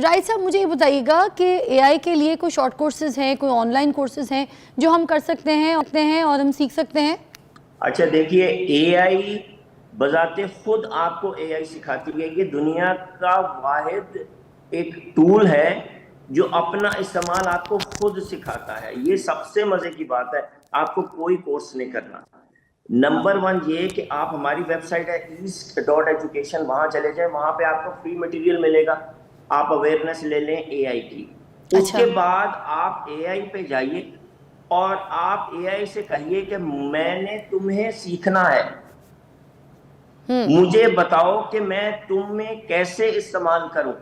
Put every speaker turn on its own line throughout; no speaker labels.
راہید صاحب مجھے یہ بتائیے گا کہ اے آئی کے لیے کوئی شارٹ کورسز ہیں، کوئی آن لائن کورسز ہیں جو ہم کر سکتے ہیں اور ہم سیکھ سکتے ہیں؟
اچھا دیکھیے، اے آئی بذات خود آپ کو اے آئی سکھاتی ہے. یہ دنیا کا واحد ایک ٹول ہے جو اپنا استعمال آپ کو خود سکھاتا ہے. یہ سب سے مزے کی بات ہے، آپ کو کوئی کورس نہیں کرنا. نمبر 1 یہ کہ آپ ہماری ویب سائٹ ہے east.education، وہاں چلے جائیں، وہاں پہ آپ کو فری مٹیریل ملے گا. آپ اویئرنیس لے لیں اے آئی کی. اس کے بعد آپ اے آئی پہ جائیے اور آپ اے آئی سے کہیے کہ میں نے تمہیں سیکھنا ہے، مجھے بتاؤ کہ میں تم میں کیسے استعمال کروں،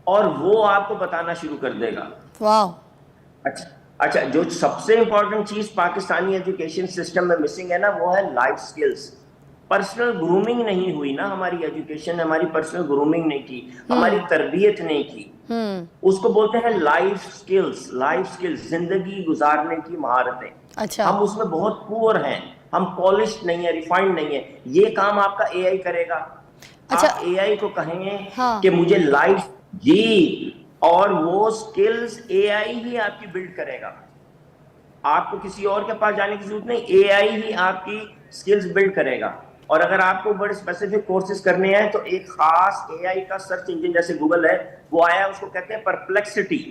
اور وہ آپ کو بتانا شروع کر دے گا.
واو.
اچھا جو سب سے امپورٹنٹ چیز پاکستانی ایجوکیشن سسٹم میں مسنگ ہے نا، وہ ہے لائف سکلز. پرسنل گرومنگ نہیں ہوئی نا ہماری ایجوکیشن نے، ہماری پرسنل گرومنگ نہیں کی، ہماری تربیت نہیں کی. اس کو بولتے ہیں لائف سکلز. لائف سکلز زندگی گزارنے کی مہارتیں. ہم اس میں بہت پور ہیں، ہم پالشڈ نہیں ہیں، ریفائنڈ نہیں ہیں. یہ کام آپ کا اے آئی کرے گا. آپ اے آئی کو کہیں کہ مجھے لائف جی، اور وہ سکلز اے آئی ہی آپ کی بلڈ کرے گا. آپ کو کسی اور کے پاس جانے کی ضرورت نہیں، اے آئی ہی آپ کی سکلز بلڈ کرے گا. اور اگر آپ کو بڑے اسپیسیفک کورسز کرنے ہیں تو ایک خاص اے آئی کا سرچ انجن جیسے گوگل ہے وہ آیا، اس کو کہتے ہیں پرپلیکسٹی.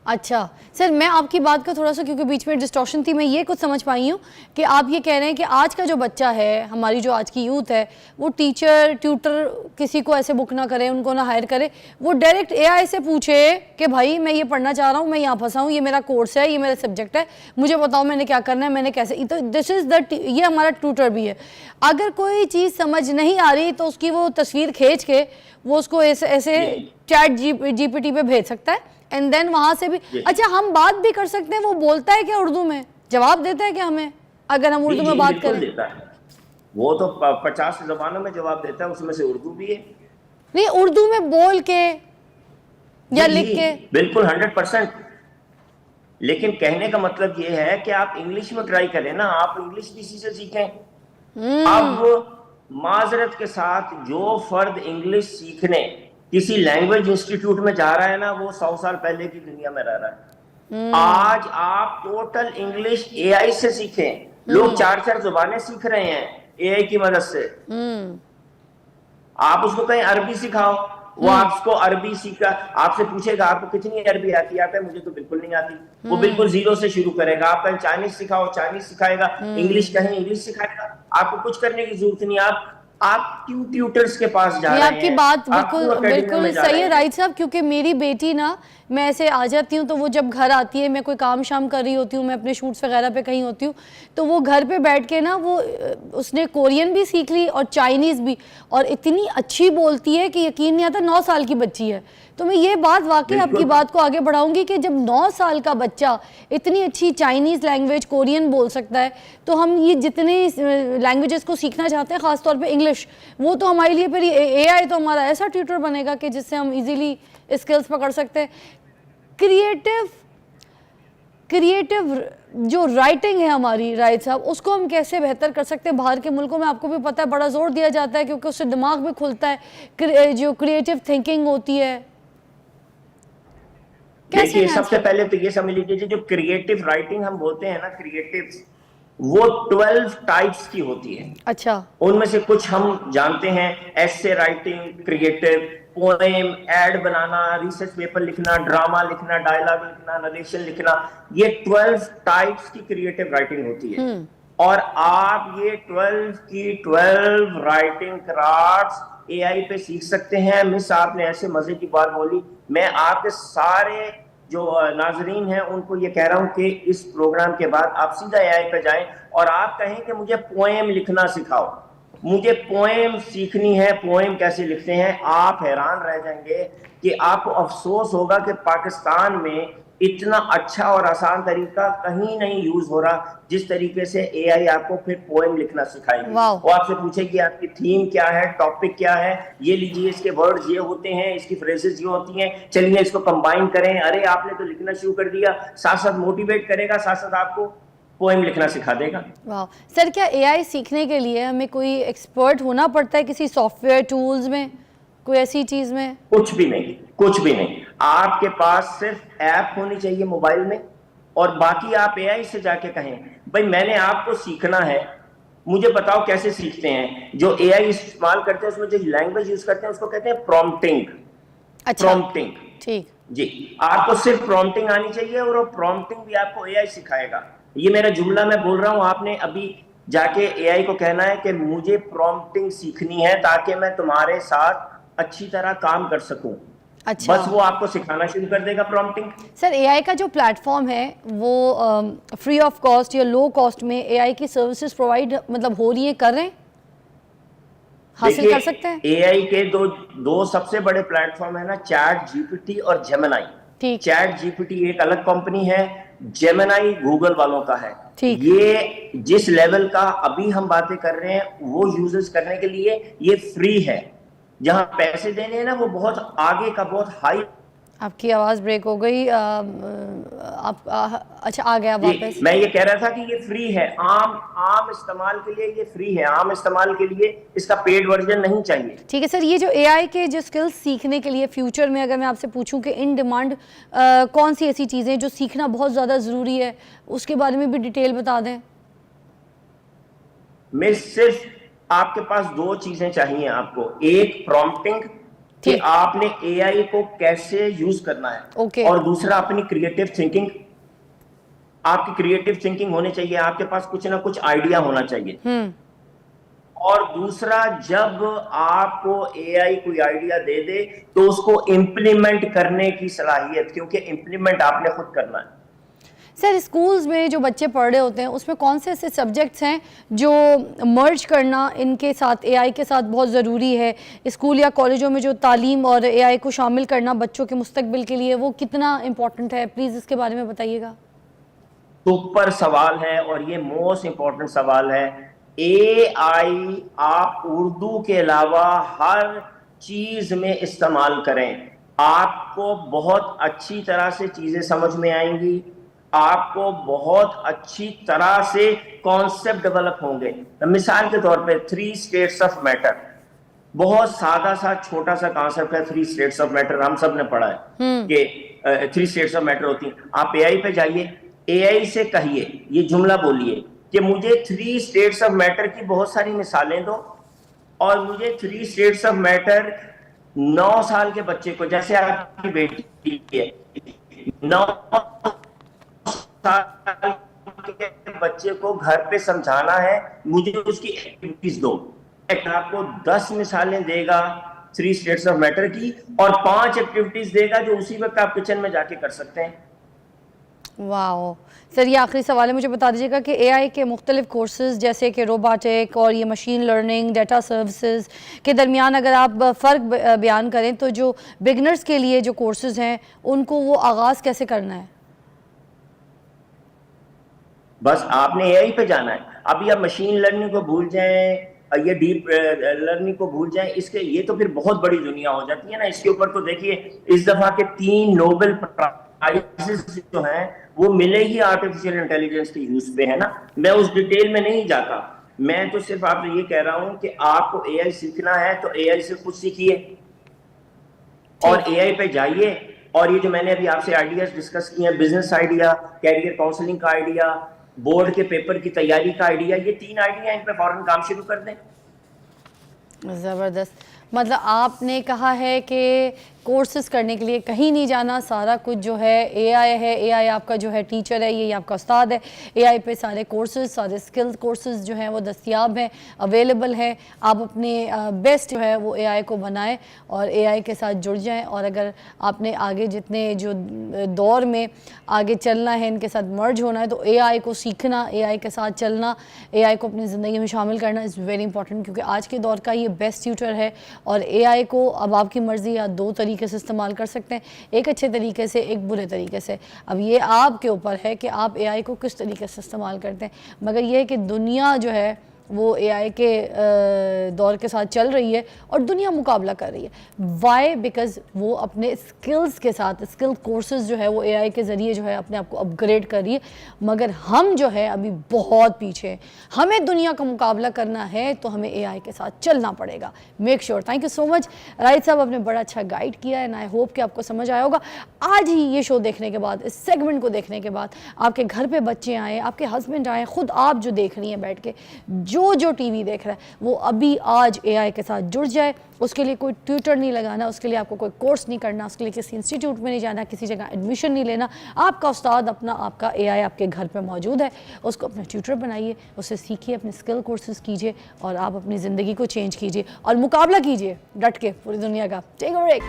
اچھا سر، میں آپ کی بات کا تھوڑا سا، کیونکہ بیچ میں ڈسٹورشن تھی، میں یہ کچھ سمجھ پائی ہوں کہ آپ یہ کہہ رہے ہیں کہ آج کا جو بچہ ہے، ہماری جو آج کی یوتھ ہے، وہ ٹیچر ٹیوٹر کسی کو ایسے بک نہ کرے، ان کو نہ ہائر کرے، وہ ڈائریکٹ اے آئی سے پوچھے کہ بھائی میں یہ پڑھنا چاہ رہا ہوں، میں یہاں پھنسا ہوں، یہ میرا کورس ہے، یہ میرا سبجیکٹ ہے، مجھے بتاؤ میں نے کیا کرنا ہے، میں نے کیسے. تو دس از دا، یہ ہمارا ٹیوٹر بھی ہے. اگر کوئی چیز سمجھ نہیں آ رہی تو اس کی وہ تصویر کھینچ کے وہ اس کو ایسے چیٹ جی پی ٹی پہ بھیج سکتا ہے، اینڈ دین وہاں سے بھی. اچھا ہم بات بھی کر سکتے ہیں، وہ بولتا ہے کیا اردو میں؟ جواب دیتا ہے کیا ہمیں اگر ہم اردو میں بات کریں؟
دیتا ہے، وہ تو 50 زبانوں میں جواب دیتا ہے، اس میں سے اردو بھی ہے.
نہیں، اردو میں بول کے یا لکھ کے؟
بالکل 100%. لیکن کہنے کا مطلب یہ ہے کہ آپ انگلش میں ٹرائی کریں نا، آپ انگلش کسی سے سیکھیں. اب معذرت کے ساتھ جو فرد انگلش سیکھنے کسی لینگویج انسٹیٹیوٹ میں جا رہا ہے نا، وہ 100 سال پہلے کی دنیا میں رہ رہا ہے. آج آپ ٹوٹل انگلش اے آئی سے سیکھیں. لوگ 4 زبانیں سیکھ رہے ہیں اے آئی کی مدد سے. آپ اس کو کہیں عربی سکھاؤ، وہ آپ کو عربی سیکھا، آپ سے پوچھے گا آپ کو کتنی عربی آتی ہے، مجھے تو بالکل نہیں آتی. وہ بالکل زیرو سے شروع کرے گا. آپ کہیں چائنیز سکھاؤ، چائنیز سکھائے گا. انگلش کہیں انگلش سکھائے گا. آپ کو کچھ کرنے کی ضرورت نہیں. آپ کیوں ٹیوٹرز کے پاس جا رہے ہیں؟
آپ کی بات بالکل صحیح ہے راہید صاحب، کیونکہ میری بیٹی نا، میں ایسے آ جاتی ہوں تو وہ جب گھر آتی ہے، میں کوئی کام شام کر رہی ہوتی ہوں، میں اپنے شوٹس وغیرہ پہ کہیں ہوتی ہوں، تو وہ گھر پہ بیٹھ کے نا، وہ اس نے کورین بھی سیکھ لی اور چائنیز بھی، اور اتنی اچھی بولتی ہے کہ یقین نہیں آتا. 9 سال کی بچی ہے. تو میں یہ بات واقعی آپ کی بات کو آگے بڑھاؤں گی کہ جب 9 سال کا بچہ اتنی اچھی چائنیز لینگویج، کورین بول سکتا ہے، تو ہم یہ جتنے لینگویجز کو سیکھنا چاہتے ہیں، خاص طور پہ انگلش، وہ تو ہمارے لیے پھر اے آئی تو ہمارا ایسا ٹیوٹر بنے گا کہ جس سے ہم ایزیلی اسکلز پکڑ سکتے ہیں. کریٹیو جو رائٹنگ ہے ہماری راہید صاحب، اس کو ہم کیسے بہتر کر سکتے ہیں؟ باہر کے ملکوں میں آپ کو بھی پتہ ہے بڑا زور دیا جاتا ہے، کیونکہ اس سے دماغ بھی کھلتا ہے، جو کریٹیو تھنکنگ ہوتی ہے.
دیکھیے سب سے پہلے تو یہ سمجھ لیجیے، جو کریٹیو رائٹنگ ہم بولتے ہیں نا، کریٹیو، وہ 12 ٹائپس کی ہوتی ہے.
اچھا.
ان میں سے کچھ ہم جانتے ہیں: ایسے رائٹنگ کریٹیو، پوئم، ایڈ بنانا، ریسرچ پیپر لکھنا، ڈراما لکھنا، ڈائلاگ لکھنا، نریشن لکھنا. یہ 12 ٹائپس کی کریٹیو رائٹنگ ہوتی ہے. اور آپ یہ 12 کی 12 رائٹنگ کرافٹس اے آئی پہ سیکھ سکتے ہیں. مس آپ نے ایسے مزے کی بات بولی، میں آپ کے سارے جو ناظرین ہیں ان کو یہ کہہ رہا ہوں کہ اس پروگرام کے بعد آپ سیدھا اے آئی پہ جائیں اور آپ کہیں کہ مجھے پوئم لکھنا سکھاؤ، مجھے پوئم سیکھنی ہے، پوئم کیسے لکھتے ہیں. آپ حیران رہ جائیں گے کہ آپ کو افسوس ہوگا کہ پاکستان میں اتنا اچھا اور آسان طریقہ کہیں نہیں یوز ہو رہا جس طریقے سے اے آئی آپ کو پھر پوئم لکھنا سکھائے گی. وہ آپ سے پوچھے گی آپ کی تھیم کیا ہے، ٹاپک کیا ہے، یہ لیجیے اس کے ورڈز یہ ہوتے ہیں، اس کی فریزز یہ ہوتی ہیں، چلیے اس کو کمبائن کریں. ارے آپ نے تو لکھنا شروع کر دیا. ساتھ ساتھ موٹیویٹ کرے گا، ساتھ ساتھ آپ کو پوئم لکھنا سکھا دے گا.
واہ سر، کیا اے آئی سیکھنے کے لیے ہمیں کوئی ایکسپرٹ ہونا پڑتا ہے کسی سافٹ ویئر ٹولز میں؟ کوئی ایسی چیز میں؟
کچھ بھی نہیں، کچھ بھی نہیں. آپ کے پاس صرف ایپ ہونی چاہیے موبائل میں، اور باقی آپ اے آئی سے جا کے کہیں بھائی میں نے آپ کو سیکھنا ہے، مجھے بتاؤ کیسے سیکھتے ہیں. جو اے آئی استعمال کرتے ہیں اس میں جو لینگویج یوز کرتے ہیں اس کو کہتے ہیں پرومپٹنگ.
اچھا
پرومپٹنگ
ٹھیک.
جی، آپ کو صرف پرومپٹنگ آنی چاہیے، اور وہ پرومپٹنگ بھی آپ کو اے آئی سکھائے گا. یہ میرا جملہ میں بول رہا ہوں، آپ نے ابھی جا کے اے آئی کو کہنا ہے کہ مجھے پرومپٹنگ سیکھنی ہے تاکہ میں تمہارے ساتھ اچھی طرح کام کر سکوں.
اچھا
بس وہ آپ کو سکھانا شروع کر دے گا پرومپٹنگ.
سر اے آئی کا جو پلیٹ فارم ہے وہ فری آف کاسٹ یا لو کاسٹ میں اے آئی کی سروسز پرووائڈ مطلب ہو رہی ہیں، کر رہے ہیں، حاصل کر سکتے ہیں؟
اے آئی کے دو سب سے بڑے پلیٹ فارم ہے نا، چیٹ جی پی ٹی اور جیمنائی.
ٹھیک
چیٹ جی پی ٹی ایک الگ کمپنی ہے، جیمنائی گوگل والوں کا ہے.
ٹھیک.
یہ جس لیول کا ابھی ہم باتیں کر رہے ہیں وہ یوزز کرنے کے لیے یہ فری ہے. جہاں پیسے دینے ہیں نا وہ بہت آگے کا، بہت ہائی.
آپ کی آواز بریک ہو گئی. آپ اچھا آ گیا واپس.
میں یہ کہہ رہا تھا کہ یہ فری ہے، عام استعمال کے لیے یہ فری ہے، عام استعمال کے لیے اس کا پیڈ ورژن نہیں چاہیے.
ٹھیک ہے سر. یہ جو اے آئی کے جو اسکلز سیکھنے کے لیے فیوچر میں اگر میں آپ سے پوچھوں کہ ان ڈیمانڈ کون سی ایسی چیزیں جو سیکھنا بہت زیادہ ضروری ہے، اس کے بارے میں بھی ڈیٹیل بتا دیں.
میں صرف آپ کے پاس دو چیزیں چاہیے آپ کو. ایک پرومپٹنگ کہ آپ نے اے آئی کو کیسے یوز کرنا ہے، اور دوسرا اپنی کریٹو تھنکنگ. آپ کی کریٹو تھنکنگ ہونی چاہیے، آپ کے پاس کچھ نہ کچھ آئیڈیا ہونا چاہیے. اور دوسرا جب آپ کو اے آئی کوئی آئیڈیا دے دے تو اس کو امپلیمنٹ کرنے کی صلاحیت، کیونکہ امپلیمنٹ آپ نے خود کرنا ہے.
سر اسکولز میں جو بچے پڑھ رہے ہوتے ہیں اس میں کون سے ایسے سبجیکٹس ہیں جو مرج کرنا ان کے ساتھ اے آئی کے ساتھ بہت ضروری ہے؟ اسکول یا کالجوں میں جو تعلیم اور اے آئی کو شامل کرنا بچوں کے مستقبل کے لیے وہ کتنا امپورٹنٹ ہے؟ پلیز اس کے بارے میں بتائیے گا.
سپر سوال ہے، اور یہ موسٹ امپورٹنٹ سوال ہے. اے آئی آپ اردو کے علاوہ ہر چیز میں استعمال کریں، آپ کو بہت اچھی طرح سے چیزیں سمجھ میں آئیں گی، آپ کو بہت اچھی طرح سے کانسیپٹ ڈیولپ ہوں گے. مثال کے طور پہ 3 اسٹیٹس آف میٹر، بہت سادہ سا چھوٹا سا کانسیپٹ ہے. 3 اسٹیٹس آف میٹر ہم سب نے پڑھا ہے کہ 3 اسٹیٹس آف میٹر ہوتی ہیں. آپ اے آئی پہ جائیے، اے آئی سے کہیے، یہ جملہ بولیے کہ مجھے 3 اسٹیٹس آف میٹر کی بہت ساری مثالیں دو، اور مجھے 3 اسٹیٹس آف میٹر 9 سال کے بچے کو، جیسے آپ کی بیٹی ہے 9 سال کے بچے کو گھر پہ سمجھانا ہے، مجھے اس کی ایکٹیویٹیز دو. آپ کو 10 مثالیں دے گا 3 اسٹیٹس آف میٹر کی، اور 5 ایکٹیویٹیز دے گا جو اسی وقت آپ کچن میں جا کے کر سکتے ہیں.
واو. سر یہ آخری سوال ہے، مجھے بتا دیجیے گا کہ اے آئی کے مختلف کورسز جیسے کہ روبوٹک اور یہ مشین لرننگ، ڈیٹا سروسز کے درمیان اگر آپ فرق بیان کریں تو جو بگنرز کے لیے جو کورسز ہیں ان کو وہ آغاز کیسے کرنا ہے؟
بس آپ نے اے آئی پہ جانا ہے. ابھی آپ مشین لرننگ کو بھول جائیں، یہ ڈیپ لرننگ کو بھول جائیں، اس کے یہ تو پھر بہت بڑی دنیا ہو جاتی ہے نا. اس کے اوپر تو دیکھیے اس دفعہ کے 3 نوبل پرائزز جو ہیں وہ ملے ہی آرٹیفیشل انٹیلیجنس کے یوز پہ ہے نا. میں اس ڈیٹیل میں نہیں جاتا، میں تو صرف آپ سے یہ کہہ رہا ہوں کہ آپ کو اے آئی سیکھنا ہے تو اے آئی سے خود سیکھیے، اور اے آئی پہ جائیے. اور یہ جو میں نے ابھی آپ سے آئیڈیاز ڈسکس کیے ہیں، بزنس آئیڈیا، کیریئر کاؤنسلنگ کا آئیڈیا، بورڈ کے پیپر کی تیاری کا آئیڈیا، یہ 3 آئیڈیا، ان پہ فوراً کام شروع کر دیں.
زبردست. مطلب آپ نے کہا ہے کہ کورسز کرنے کے لیے کہیں نہیں جانا، سارا کچھ جو ہے اے آئی ہے. اے آئی آپ کا جو ہے ٹیچر ہے، یہ آپ کا استاد ہے. اے آئی پہ سارے کورسز، سارے اسکلز کورسز جو ہیں وہ دستیاب ہیں، اویلیبل ہیں. آپ اپنے بیسٹ جو ہے وہ اے آئی کو بنائیں اور اے آئی کے ساتھ جڑ جائیں. اور اگر آپ نے آگے جتنے جو دور میں آگے چلنا ہے، ان کے ساتھ مرج ہونا ہے، تو اے آئی کو سیکھنا، اے آئی کے ساتھ چلنا، اے آئی کو اپنی زندگی میں شامل کرنا از ویری امپورٹنٹ، کیونکہ آج کے دور کا یہ بیسٹ ٹیوٹر ہے. اور اے آئی کو اب آپ کی مرضی یا 2 طریقے سے استعمال کر سکتے ہیں، ایک اچھے طریقے سے، ایک برے طریقے سے. اب یہ آپ کے اوپر ہے کہ آپ اے آئی کو کس طریقے سے استعمال کرتے ہیں. مگر یہ ہے کہ دنیا جو ہے وہ اے آئی کے دور کے ساتھ چل رہی ہے اور دنیا مقابلہ کر رہی ہے. وائی؟ بیکاز وہ اپنے اسکلز کے ساتھ اسکل کورسز جو ہے وہ اے آئی کے ذریعے جو ہے اپنے آپ کو اپ گریڈ کر رہی ہے. مگر ہم جو ہے ابھی بہت پیچھے ہیں. ہمیں دنیا کا مقابلہ کرنا ہے تو ہمیں اے آئی کے ساتھ چلنا پڑے گا. Make sure. Thank you so much Rahid sahib, آپ نے بڑا اچھا گائیڈ کیا ہے, اینڈ آئی ہوپ کہ آپ کو سمجھ آیا ہوگا. آج ہی یہ شو دیکھنے کے بعد, اس سیگمنٹ کو دیکھنے کے بعد, آپ کے گھر پہ بچے آئیں, آپ کے ہسبینڈ آئیں, خود آپ جو دیکھ رہی ہیں بیٹھ کے, جو ٹی وی دیکھ رہا ہے وہ ابھی آج اے آئی کے ساتھ جڑ جائے. اس کے لیے کوئی ٹیوٹر نہیں لگانا, اس کے لیے آپ کو کوئی کورس نہیں کرنا, اس کے لیے کسی انسٹیٹیوٹ میں نہیں جانا, کسی جگہ ایڈمیشن نہیں لینا. آپ کا استاد اپنا, آپ کا اے آئی آپ کے گھر پہ موجود ہے, اس کو اپنا ٹیوٹر بنائیے, اس سے سیکھیے, اپنے اسکل کورسز کیجیے اور آپ اپنی زندگی کو چینج کیجیے اور مقابلہ کیجیے ڈٹ کے پوری دنیا کا. ٹیک اے بریک.